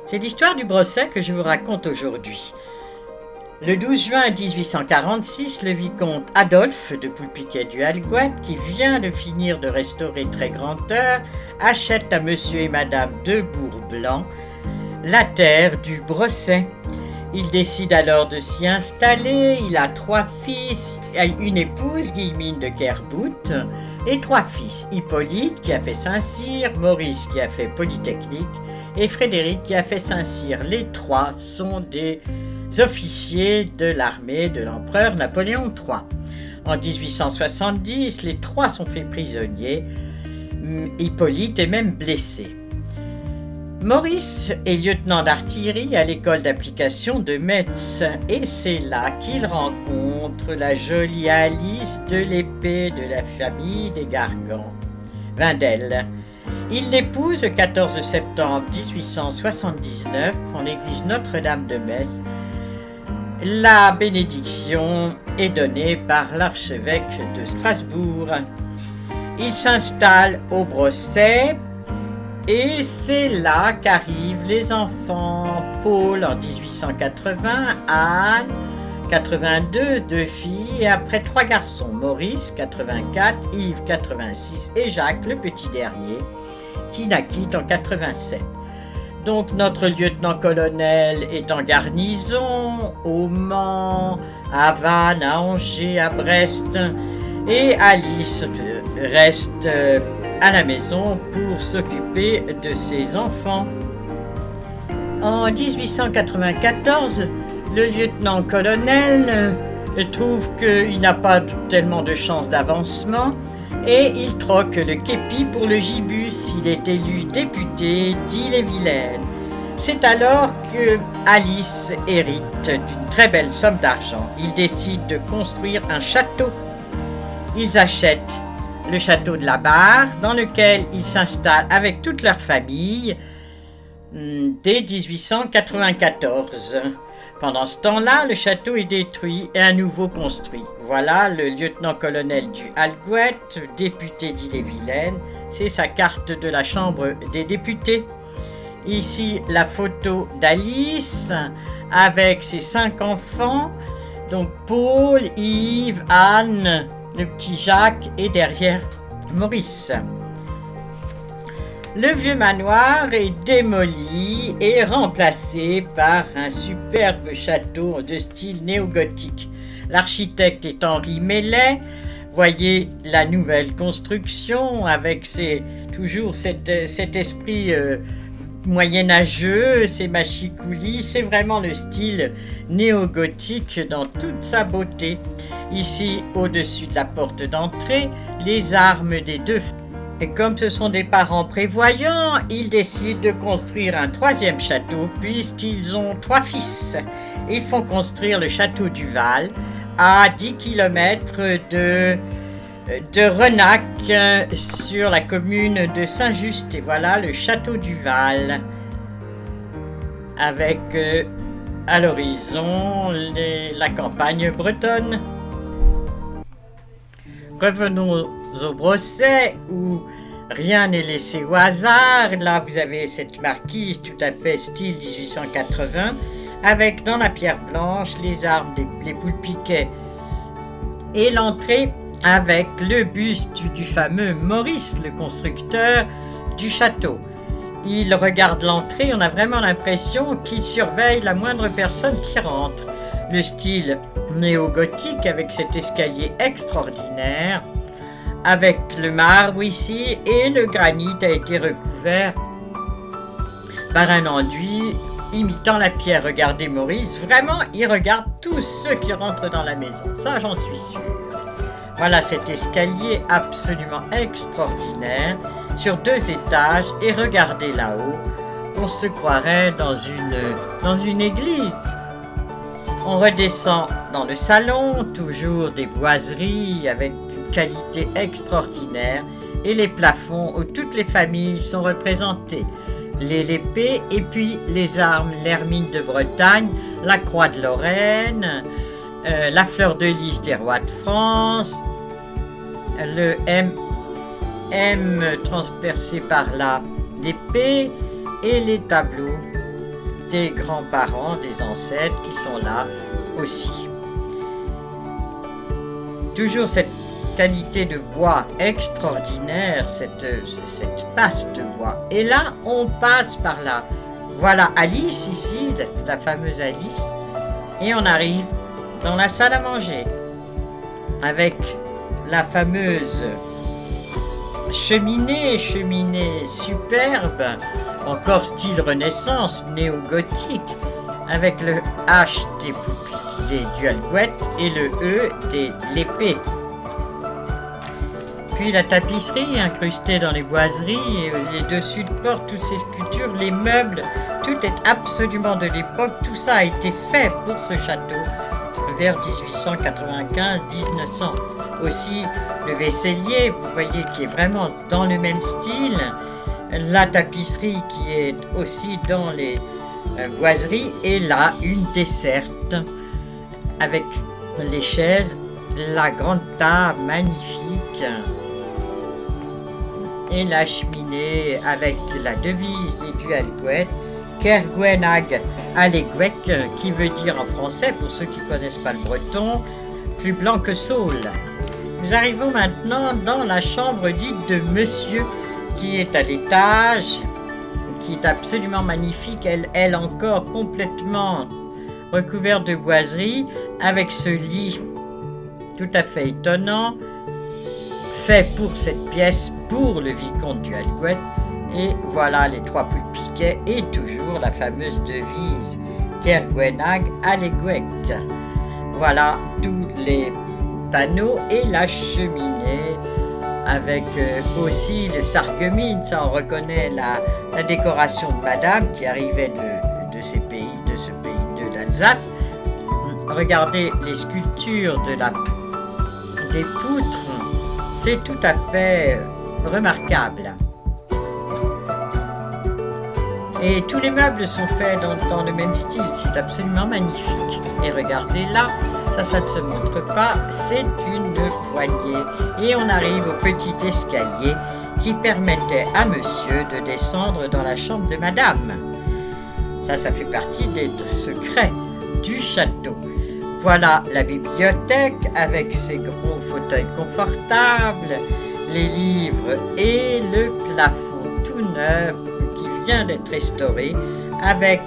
C'est l'histoire du Brosset que je vous raconte aujourd'hui. Le 12 juin 1846, le vicomte Adolphe de Poulpiquet du Halgouët, qui vient de finir de restaurer Très Grande Heure, achète à monsieur et madame de Bourblanc la terre du Brosset. Il décide alors de s'y installer. Il a 3 fils, une épouse, Guillemine de Kerbout, et 3 fils, Hippolyte qui a fait Saint-Cyr, Maurice qui a fait Polytechnique et Frédéric qui a fait Saint-Cyr. Les 3 sont des officiers de l'armée de l'empereur Napoléon III. En 1870, les 3 sont faits prisonniers. Hippolyte est même blessé. Maurice est lieutenant d'artillerie à l'école d'application de Metz et c'est là qu'il rencontre la jolie Alice de l'épée de la famille des Gargan, Vindel. Il l'épouse le 14 septembre 1879 en l'église Notre-Dame de Metz. La bénédiction est donnée par l'archevêque de Strasbourg. Il s'installe au Brosset. Et c'est là qu'arrivent les enfants. Paul en 1880, Anne, 82, 2 filles et après 3 garçons. Maurice, 84, Yves, 86 et Jacques, le petit dernier, qui naquit en 87. Donc notre lieutenant-colonel est en garnison au Mans, à Vannes, à Angers, à Brest. Et Alice reste à la maison pour s'occuper de ses enfants. En 1894, le lieutenant-colonel trouve qu'il n'a pas tellement de chance d'avancement et il troque le képi pour le gibus. Il est élu député d'Ille-et-Vilaine. C'est alors que Alice hérite d'une très belle somme d'argent. Il décide de construire un château. Ils achètent le château de la Barre, dans lequel ils s'installent avec toute leur famille dès 1894. Pendant ce temps-là, le château est détruit et à nouveau construit. Voilà le lieutenant-colonel du Halgouët, député d'Ille-et-Vilaine. C'est sa carte de la Chambre des députés. Ici, la photo d'Alice avec ses 5 enfants. Donc Paul, Yves, Anne, le petit Jacques et derrière Maurice. Le vieux manoir est démoli et remplacé par un superbe château de style néo-gothique. L'architecte est Henri Mellet. Voyez la nouvelle construction avec toujours cet esprit moyenâgeux, ces machicoulis. C'est vraiment le style néo-gothique dans toute sa beauté. Ici, au-dessus de la porte d'entrée, les armes des 2. Et comme ce sont des parents prévoyants, ils décident de construire un 3e château puisqu'ils ont 3 fils. Ils font construire le château du Val à 10 km de Renac sur la commune de Saint-Just. Et voilà le château du Val avec à l'horizon la campagne bretonne. Revenons au Brosset où rien n'est laissé au hasard. Là, vous avez cette marquise tout à fait style 1880 avec dans la pierre blanche les armes des Poulpiquet et l'entrée avec le buste du fameux Maurice, le constructeur du château. Il regarde l'entrée, on a vraiment l'impression qu'il surveille la moindre personne qui rentre. Le style néo-gothique avec cet escalier extraordinaire, avec le marbre ici et le granit a été recouvert par un enduit imitant la pierre. Regardez Maurice, vraiment il regarde tous ceux qui rentrent dans la maison, ça j'en suis sûr. Voilà cet escalier absolument extraordinaire sur 2 étages et regardez là-haut, on se croirait dans une église. On redescend dans le salon, toujours des boiseries avec une qualité extraordinaire et les plafonds où toutes les familles sont représentées. L'épée et puis les armes, l'hermine de Bretagne, la croix de Lorraine, la fleur de lys des rois de France, le M transpercé par l'épée et les tableaux des grands-parents, des ancêtres qui sont là aussi. Toujours cette qualité de bois extraordinaire, cette passe de bois. Et là, on passe par là. Voilà Alice ici, la fameuse Alice. Et on arrive dans la salle à manger avec la fameuse cheminée superbe, encore style Renaissance, néo-gothique, avec le H du Algouette et le E de l'épée. Puis la tapisserie incrustée dans les boiseries, les dessus de porte, toutes ces sculptures, les meubles, tout est absolument de l'époque. Tout ça a été fait pour ce château vers 1895-1900. Aussi le vaisselier, vous voyez, qui est vraiment dans le même style. La tapisserie qui est aussi dans les boiseries. Et là, une desserte avec les chaises, la grande table magnifique. Et la cheminée avec la devise des Duhalgouët, Kergwenag Alegwek, qui veut dire en français, pour ceux qui ne connaissent pas le breton, plus blanc que saule. Nous arrivons maintenant dans la chambre dite de Monsieur, qui est à l'étage, qui est absolument magnifique, elle encore complètement recouverte de boiseries, avec ce lit tout à fait étonnant, fait pour cette pièce, pour le vicomte Duhalgouët. Et voilà les 3 poules piquets et toujours la fameuse devise Kergwenag Alegwek. Voilà tous les panneaux et la cheminée avec aussi le sarreguemines. Ça, on reconnaît la décoration de Madame qui arrivait de ce pays de l'Alsace. Regardez les sculptures des poutres, c'est tout à fait remarquable. Et tous les meubles sont faits dans le même style, c'est absolument magnifique. Et regardez là, ça ne se montre pas, c'est une poignée. Et on arrive au petit escalier qui permettait à monsieur de descendre dans la chambre de madame. Ça fait partie des secrets du château. Voilà la bibliothèque avec ses gros fauteuils confortables, les livres et le plafond tout neuf qui vient d'être restauré avec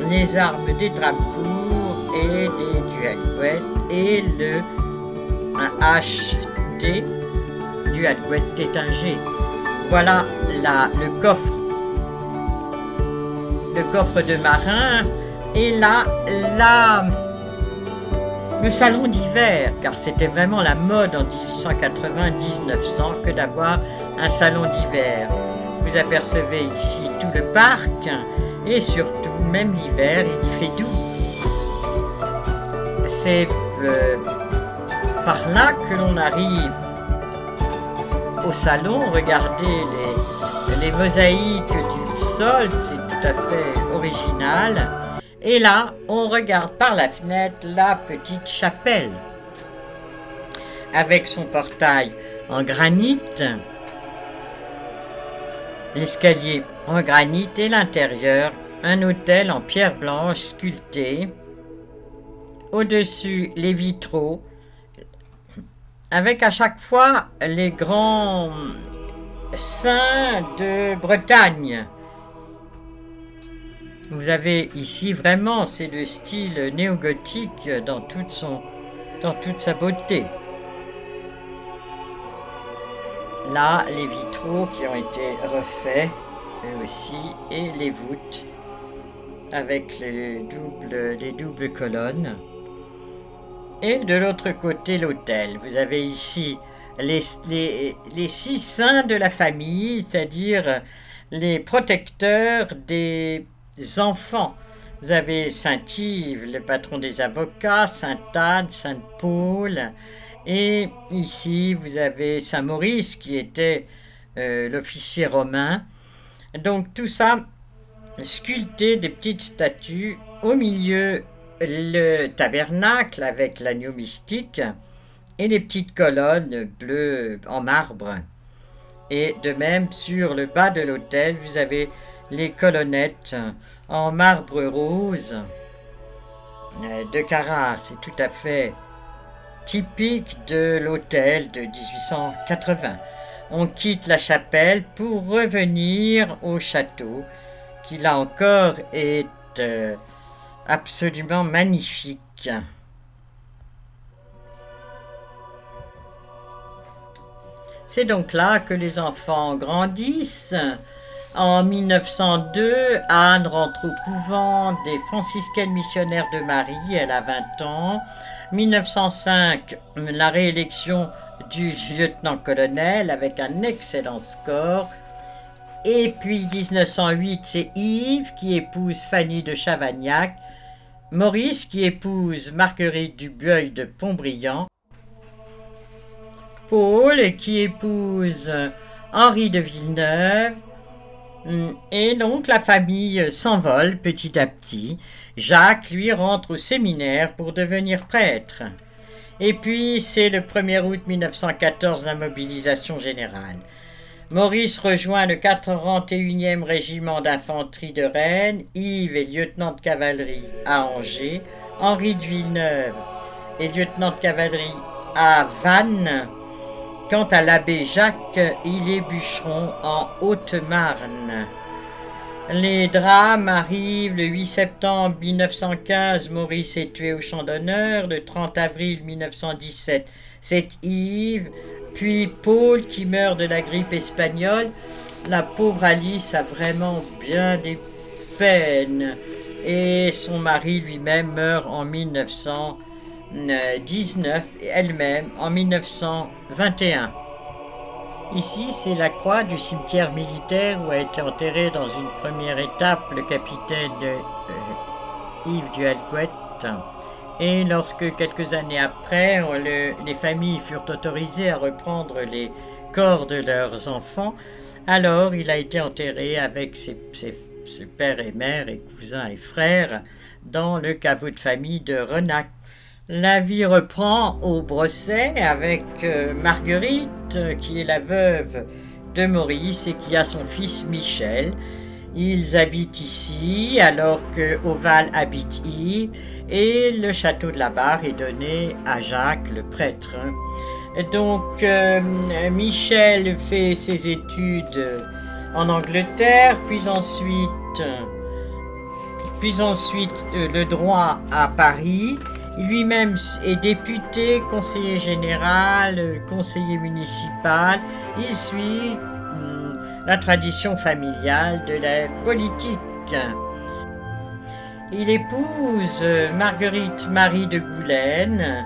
les armes des Drapeaux et des Duhalgouët et un HT Duhalgouët Tétinger. Voilà le coffre de marin et là le salon d'hiver, car c'était vraiment la mode en 1880-1900 que d'avoir un salon d'hiver. Vous apercevez ici tout le parc et surtout, même l'hiver, il y fait doux. C'est par là que l'on arrive au salon. Regardez les mosaïques du sol, c'est tout à fait original. Et là, on regarde par la fenêtre la petite chapelle avec son portail en granit, l'escalier en granit et l'intérieur, un autel en pierre blanche sculptée. Au-dessus, les vitraux, avec à chaque fois les grands saints de Bretagne. Vous avez ici vraiment, c'est le style néo-gothique dans toute sa beauté. Là, les vitraux qui ont été refaits, eux aussi, et les voûtes avec les doubles colonnes. Et de l'autre côté, l'autel. Vous avez ici les 6 saints de la famille, c'est-à-dire les protecteurs des enfants. Vous avez Saint-Yves, le patron des avocats, Sainte-Anne, Sainte-Paul, et ici vous avez Saint-Maurice qui était l'officier romain. Donc tout ça sculpté, des petites statues, au milieu le tabernacle avec l'agneau mystique et les petites colonnes bleues en marbre. Et de même sur le bas de l'autel vous avez les colonnettes en marbre rose de Carrare. C'est tout à fait typique de l'hôtel de 1880. On quitte la chapelle pour revenir au château, qui là encore est absolument magnifique. C'est donc là que les enfants grandissent. En 1902, Anne rentre au couvent des franciscaines missionnaires de Marie, elle a 20 ans. 1905, la réélection du lieutenant-colonel avec un excellent score. Et puis 1908, c'est Yves qui épouse Fanny de Chavagnac, Maurice qui épouse Marguerite du Bueil de Pontbriand, Paul qui épouse Henri de Villeneuve, et donc la famille s'envole petit à petit. Jacques, lui, rentre au séminaire pour devenir prêtre. Et puis c'est le 1er août 1914, la mobilisation générale. Maurice rejoint le 41e régiment d'infanterie de Rennes, Yves est lieutenant de cavalerie à Angers, Henri de Villeneuve est lieutenant de cavalerie à Vannes. Quant à l'abbé Jacques, il est bûcheron en Haute-Marne. Les drames arrivent le 8 septembre 1915, Maurice est tué au champ d'honneur. Le 30 avril 1917, c'est Yves, puis Paul qui meurt de la grippe espagnole. La pauvre Alice a vraiment bien des peines. Et son mari lui-même meurt en 1919, et elle-même en 1921. Ici, c'est la croix du cimetière militaire où a été enterré dans une première étape le capitaine Yves du Alguet. Et lorsque, quelques années après, les familles furent autorisées à reprendre les corps de leurs enfants, alors il a été enterré avec ses pères et mères et cousins et frères dans le caveau de famille de Renac. La vie reprend au Brosset avec Marguerite, qui est la veuve de Maurice et qui a son fils Michel. Ils habitent ici alors que Oval habite Yves et le château de la Barre est donné à Jacques le prêtre. Donc Michel fait ses études en Angleterre, puis ensuite le droit à Paris. Il lui-même est député, conseiller général, conseiller municipal. Il suit la tradition familiale de la politique. Il épouse Marguerite Marie de Goulaine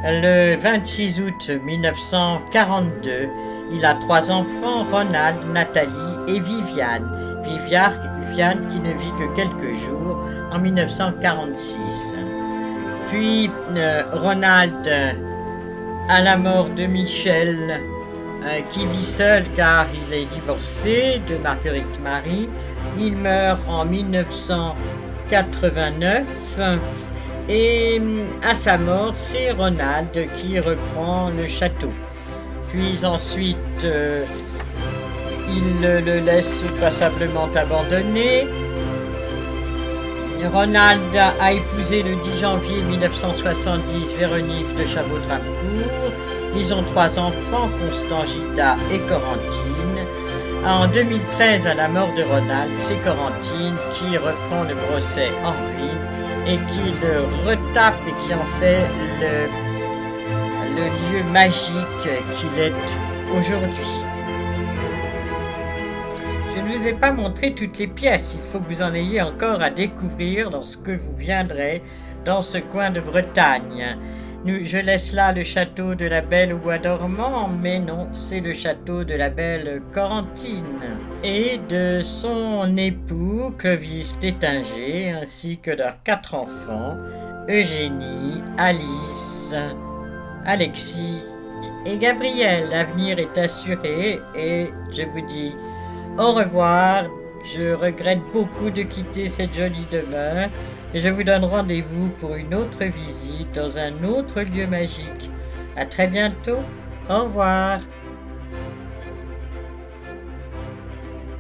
le 26 août 1942. Il a 3 enfants, Ronald, Nathalie et Viviane. Viviane qui ne vit que quelques jours en 1946. Puis Ronald, à la mort de Michel, qui vit seul car il est divorcé de Marguerite Marie, il meurt en 1989 et à sa mort, c'est Ronald qui reprend le château. Puis ensuite, il le laisse passablement abandonné. Ronald a épousé le 10 janvier 1970 Véronique de Chabot-Dramecourt. Ils ont 3 enfants, Constant, Gilda et Corentine. En 2013, à la mort de Ronald, c'est Corentine qui reprend le Brosset en ruine et qui le retape et qui en fait le lieu magique qu'il est aujourd'hui. Je ne vous ai pas montré toutes les pièces, il faut que vous en ayez encore à découvrir lorsque vous viendrez dans ce coin de Bretagne. Je laisse là le château de la Belle au Bois dormant, mais non, c'est le château de la Belle Corentine et de son époux Clovis Tétinger, ainsi que leurs 4 enfants, Eugénie, Alice, Alexis et Gabriel. L'avenir est assuré et je vous dis au revoir. Je regrette beaucoup de quitter cette jolie demeure et je vous donne rendez-vous pour une autre visite dans un autre lieu magique. À très bientôt. Au revoir.